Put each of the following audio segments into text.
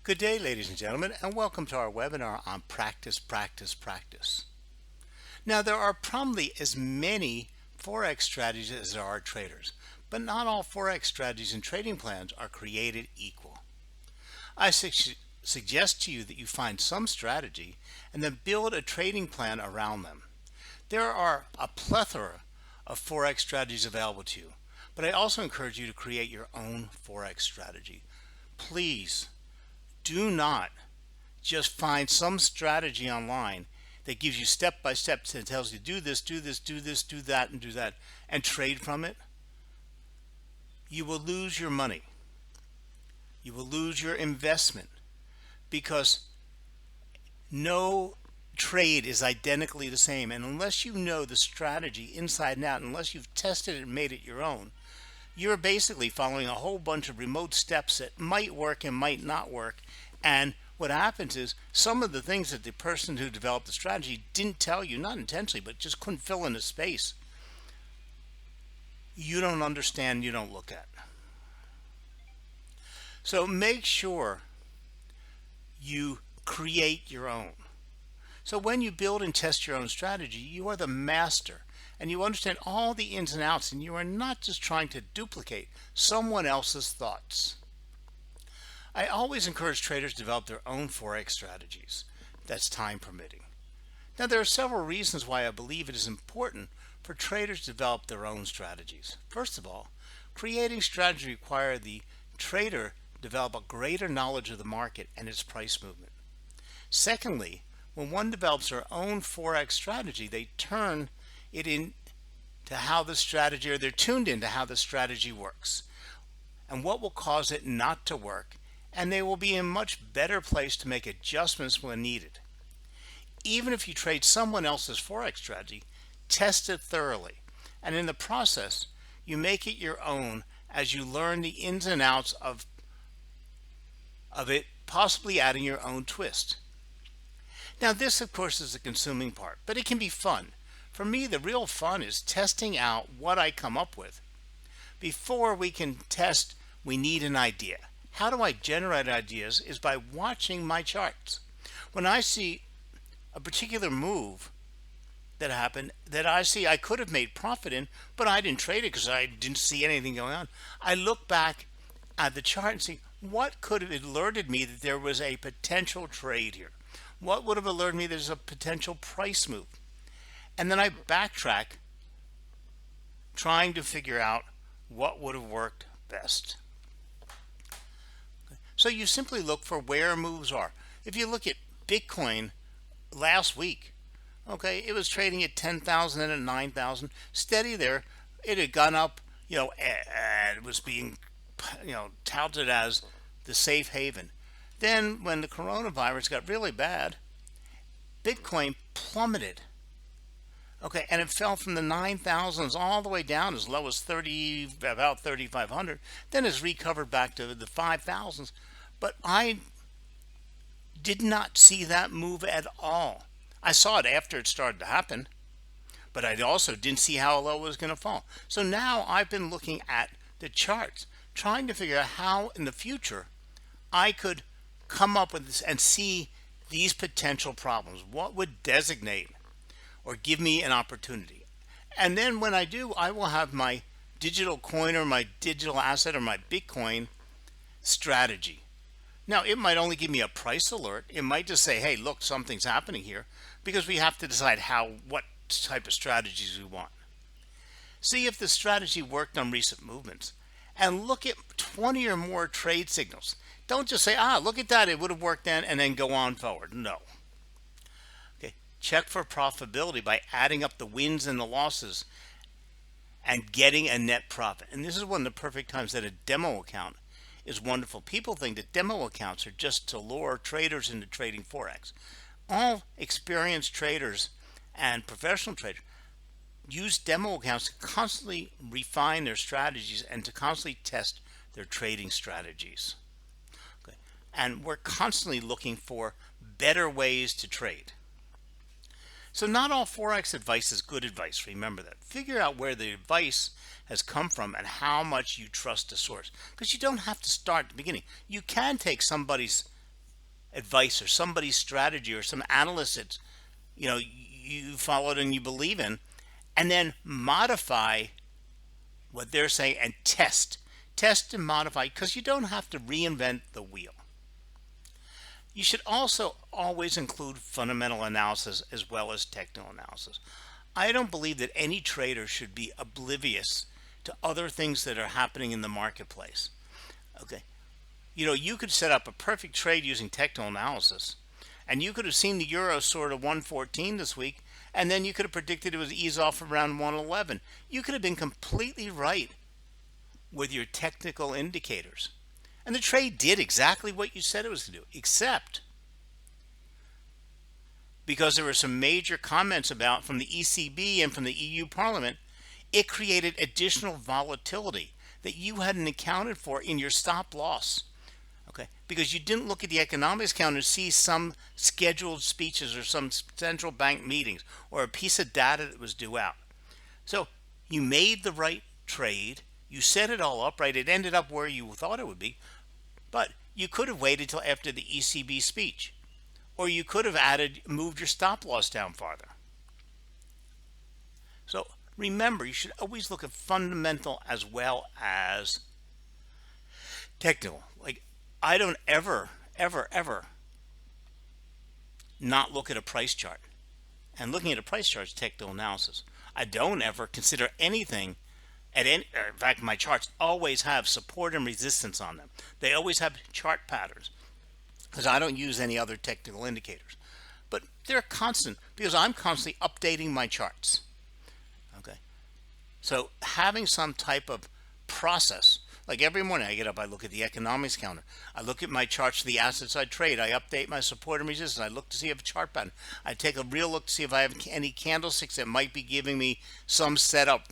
Good day, ladies and gentlemen, and welcome to our webinar on practice, practice, practice. Now, there are probably as many Forex strategies as there are traders, but not all Forex strategies and trading plans are created equal. I suggest to you that you find some strategy and then build a trading plan around them. There are a plethora of Forex strategies available to you, but I also encourage you to create your own Forex strategy. Please do not just find some strategy online that gives you step by step and tells you do this, do this, do this, do that, and do that, and trade from it. You will lose your money. You will lose your investment because no trade is identically the same. And unless you know the strategy inside and out, unless you've tested it and made it your own, you're basically following a whole bunch of remote steps that might work and might not work. And what happens is some of the things that the person who developed the strategy didn't tell you, not intentionally, but just couldn't fill in the space, you don't understand, you don't look at. So make sure you create your own. So when you build and test your own strategy, you are the master and you understand all the ins and outs, and you are not just trying to duplicate someone else's thoughts. I always encourage traders to develop their own Forex strategies. That's time permitting. Now, there are several reasons why I believe it is important for traders to develop their own strategies. First of all, creating strategy requires the trader develop a greater knowledge of the market and its price movement. Secondly, when one develops their own Forex strategy, they turn it into how the strategy, or they're tuned into how the strategy works and what will cause it not to work, and they will be in a much better place to make adjustments when needed. Even if you trade someone else's Forex strategy, test it thoroughly, and in the process you make it your own as you learn the ins and outs of it, possibly adding your own twist. Now, this of course is the consuming part, but it can be fun. For me, the real fun is testing out what I come up with. Before we can test, we need an idea. How do I generate ideas is by watching my charts. When I see a particular move that happened that I see I could have made profit in, but I didn't trade it because I didn't see anything going on, I look back at the chart and see what could have alerted me that there was a potential trade here. What would have alerted me there's a potential price move? And then I backtrack, trying to figure out what would have worked best. So you simply look for where moves are. If you look at Bitcoin last week, okay, it was trading at 10,000 and at 9,000, steady there. It had gone up, and it was being, touted as the safe haven. Then when the coronavirus got really bad, Bitcoin plummeted. Okay, and it fell from the 9,000s all the way down as low as about 3,500. Then it's recovered back to the 5,000s. But I did not see that move at all. I saw it after it started to happen, but I also didn't see how low it was going to fall. So now I've been looking at the charts, trying to figure out how in the future I could come up with this and see these potential problems. What would designate or give me an opportunity? And then when I do, I will have my digital coin or my digital asset or my Bitcoin strategy. Now, it might only give me a price alert. It might just say, hey, look, something's happening here, because we have to decide what type of strategies we want. See if the strategy worked on recent movements and look at 20 or more trade signals. Don't just say, look at that, it would have worked then, and then go on forward. No. Okay, check for profitability by adding up the wins and the losses and getting a net profit. And this is one of the perfect times that a demo account is wonderful. People think that demo accounts are just to lure traders into trading Forex. All experienced traders and professional traders use demo accounts to constantly refine their strategies and to constantly test their trading strategies. Okay. And we're constantly looking for better ways to trade. So not all Forex advice is good advice. Remember that. Figure out where the advice has come from and how much you trust the source. Because you don't have to start at the beginning. You can take somebody's advice or somebody's strategy or some analyst that you followed and you believe in, and then modify what they're saying and test and modify, because you don't have to reinvent the wheel. You should also always include fundamental analysis as well as technical analysis. I don't believe that any trader should be oblivious to other things that are happening in the marketplace. Okay, you could set up a perfect trade using technical analysis, and you could have seen the euro sort of 114 this week, and then you could have predicted it would ease off around 111. You could have been completely right with your technical indicators, and the trade did exactly what you said it was to do, except because there were some major comments about from the ECB and from the EU Parliament, it created additional volatility that you hadn't accounted for in your stop loss. Okay, because you didn't look at the economics counter and see some scheduled speeches or some central bank meetings or a piece of data that was due out. So you made the right trade, you set it all up right, it ended up where you thought it would be, but you could have waited till after the ECB speech, or you could have moved your stop loss down farther. So remember, you should always look at fundamental as well as technical. Like, I don't ever not look at a price chart. And looking at a price chart is technical analysis. I don't ever consider anything in fact, my charts always have support and resistance on them. They always have chart patterns because I don't use any other technical indicators. But they're constant because I'm constantly updating my charts. Okay. So having some type of process, like every morning I get up, I look at the economics counter. I look at my charts for the assets I trade. I update my support and resistance. I look to see if a chart pattern. I take a real look to see if I have any candlesticks that might be giving me some setup,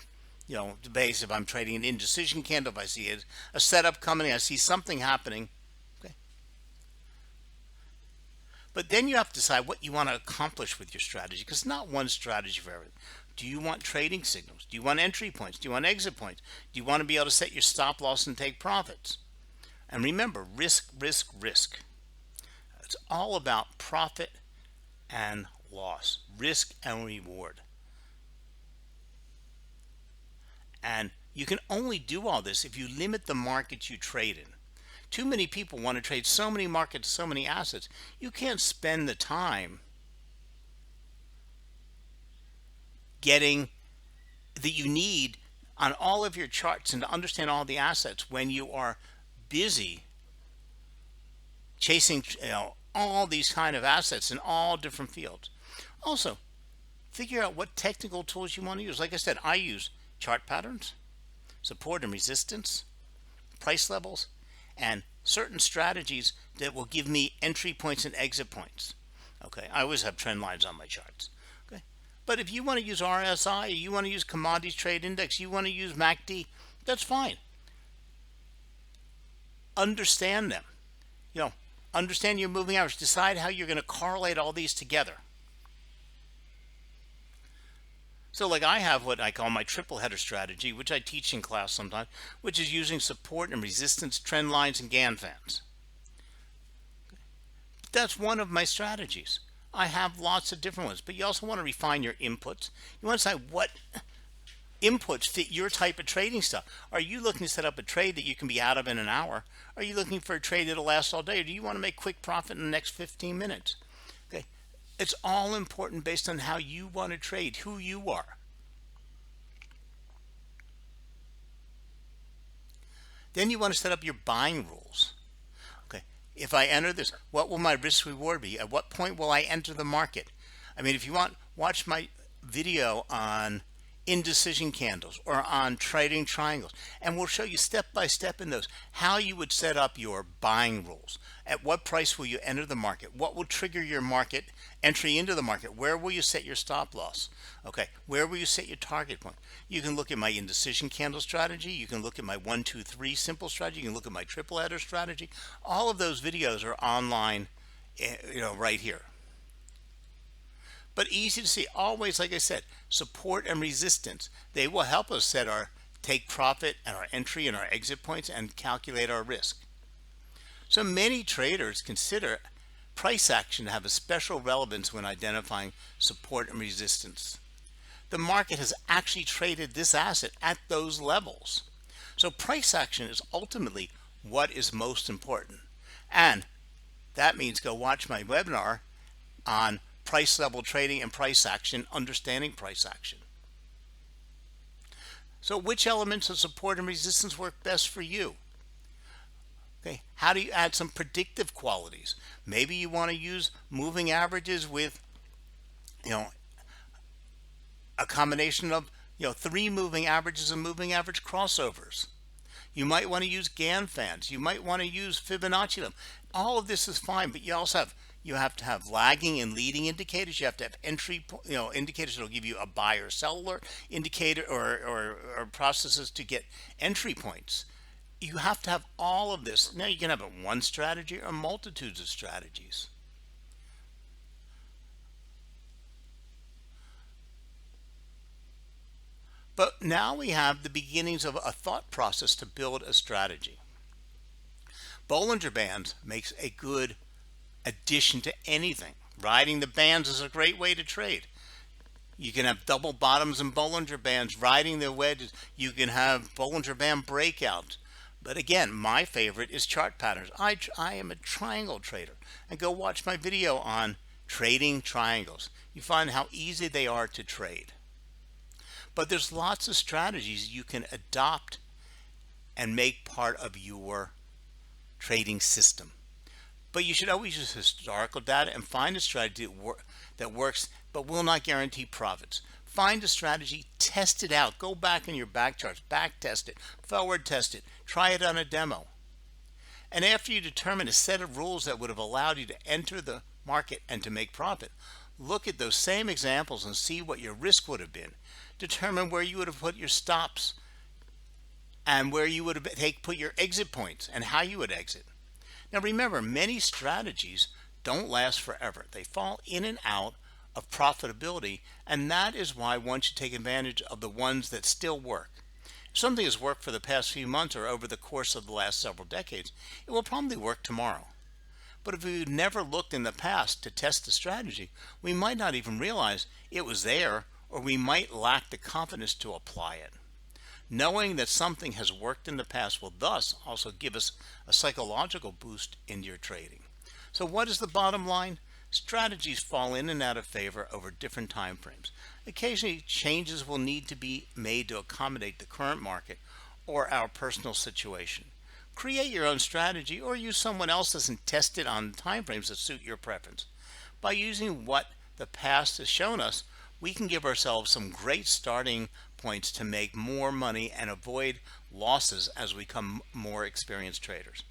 the base. If I'm trading an indecision candle, if I see a setup coming, I see something happening. Okay. But then you have to decide what you want to accomplish with your strategy, because it's not one strategy for everything. Do you want trading signals? Do you want entry points? Do you want exit points? Do you want to be able to set your stop loss and take profits? And remember, risk, risk, risk. It's all about profit and loss, risk and reward. And you can only do all this if you limit the markets you trade in. Too many people want to trade so many markets, so many assets. You can't spend the time getting that you need on all of your charts and to understand all the assets when you are busy chasing all these kind of assets in all different fields. Also, figure out what technical tools you want to use. Like I said, I use chart patterns, support and resistance, price levels, and certain strategies that will give me entry points and exit points. Okay, I always have trend lines on my charts. Okay, but if you want to use RSI, you want to use commodities trade index, you want to use MACD, that's fine. Understand them. Understand your moving average. Decide how you're going to correlate all these together. So like I have what I call my triple header strategy, which I teach in class sometimes, which is using support and resistance, trend lines, and Gann fans. That's one of my strategies. I have lots of different ones, but you also want to refine your inputs. You want to decide what inputs fit your type of trading stuff. Are you looking to set up a trade that you can be out of in an hour? Are you looking for a trade that'll last all day? Or do you want to make quick profit in the next 15 minutes? Okay. It's all important based on how you want to trade, who you are. Then you want to set up your buying rules. Okay, if I enter this, what will my risk reward be? At what point will I enter the market? I mean, if you want, watch my video on indecision candles or on trading triangles, and we'll show you step by step in those how you would set up your buying rules. At what price will you enter the market? What will trigger your market entry into the market? Where will you set your stop loss? Okay, where will you set your target point? You can look at my indecision candle strategy. You can look at my 1, 2, 3 simple strategy. You can look at my triple header strategy. All of those videos are online, right here. But easy to see. Always, like I said, support and resistance. They will help us set our take profit and our entry and our exit points and calculate our risk. So many traders consider price action have a special relevance when identifying support and resistance. The market has actually traded this asset at those levels. So price action is ultimately what is most important. And that means go watch my webinar on price level trading and price action, understanding price action. So which elements of support and resistance work best for you? Okay, how do you add some predictive qualities? Maybe you want to use moving averages with, you know, a combination of, 3 moving averages and moving average crossovers. You might want to use Gann fans. You might want to use Fibonacci. All of this is fine, but you have to have lagging and leading indicators. You have to have entry, indicators that will give you a buy or sell alert indicator, or processes to get entry points. You have to have all of this. Now you can have one strategy or multitudes of strategies. But now we have the beginnings of a thought process to build a strategy. Bollinger Bands makes a good addition to anything. Riding the bands is a great way to trade. You can have double bottoms and Bollinger Bands riding the wedges. You can have Bollinger Band breakouts. But again, my favorite is chart patterns. I am a triangle trader. And go watch my video on trading triangles. You find how easy they are to trade. But there's lots of strategies you can adopt and make part of your trading system. But you should always use historical data and find a strategy that works but will not guarantee profits. Find a strategy, test it out. Go back in your back charts, back test it, forward test it, try it on a demo. And after you determine a set of rules that would have allowed you to enter the market and to make profit, look at those same examples and see what your risk would have been. Determine where you would have put your stops and where you would have put your exit points and how you would exit. Now remember, many strategies don't last forever. They fall in and out of profitability, and that is why one should take advantage of the ones that still work. If something has worked for the past few months or over the course of the last several decades, it will probably work tomorrow. But if we never looked in the past to test the strategy, we might not even realize it was there, or we might lack the confidence to apply it. Knowing that something has worked in the past will thus also give us a psychological boost in your trading. So what is the bottom line? Strategies fall in and out of favor over different time frames. Occasionally, changes will need to be made to accommodate the current market or our personal situation. Create your own strategy or use someone else's and test it on time frames that suit your preference. By using what the past has shown us, we can give ourselves some great starting points to make more money and avoid losses as we become more experienced traders.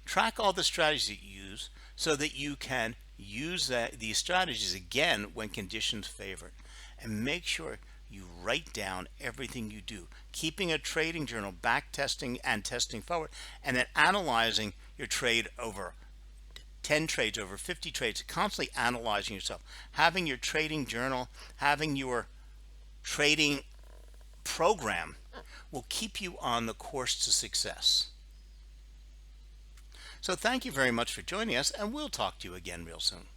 Track all the strategies that you use so that you can use these strategies again when conditions favor it. And make sure you write down everything you do, keeping a trading journal, back testing and testing forward, and then analyzing your trade over 10 trades, over 50 trades, constantly analyzing yourself. Having your trading journal, having your trading program will keep you on the course to success. So thank you very much for joining us, and we'll talk to you again real soon.